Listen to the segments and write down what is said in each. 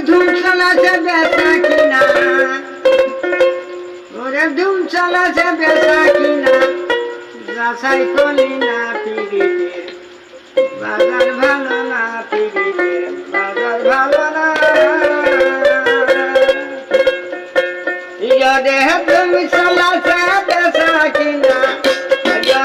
ধুম চালাছে বেচা কিনা ওরে ধুম চালাছে বেচা কিনা যাচাই করলি না পিড়িতের বাজার ভালো না পিড়িতের বাজার ভালো না দেহ তুমি চালাছে বেচা কিনা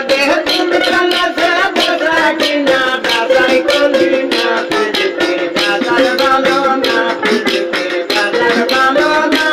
দেহ তুমি চালাছে বেচা কিনা যাচাই করলি না পিড়িতের বাজার ভালো না পিড়িতের বাজার ভালো না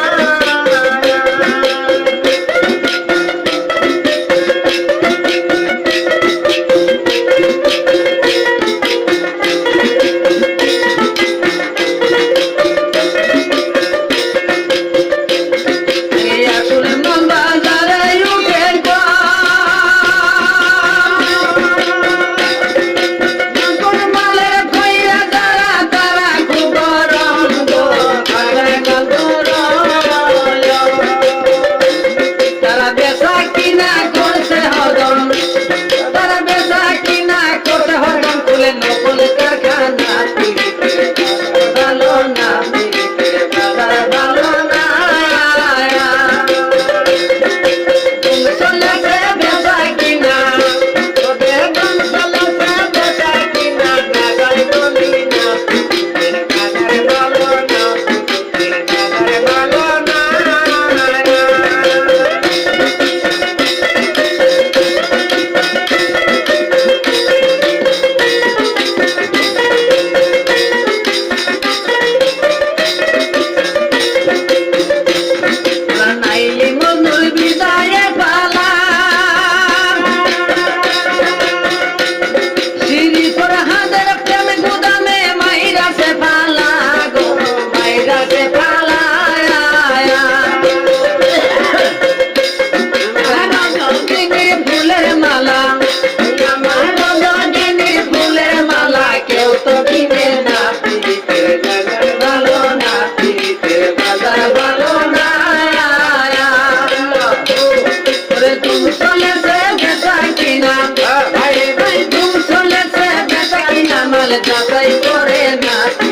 যাচাই করে না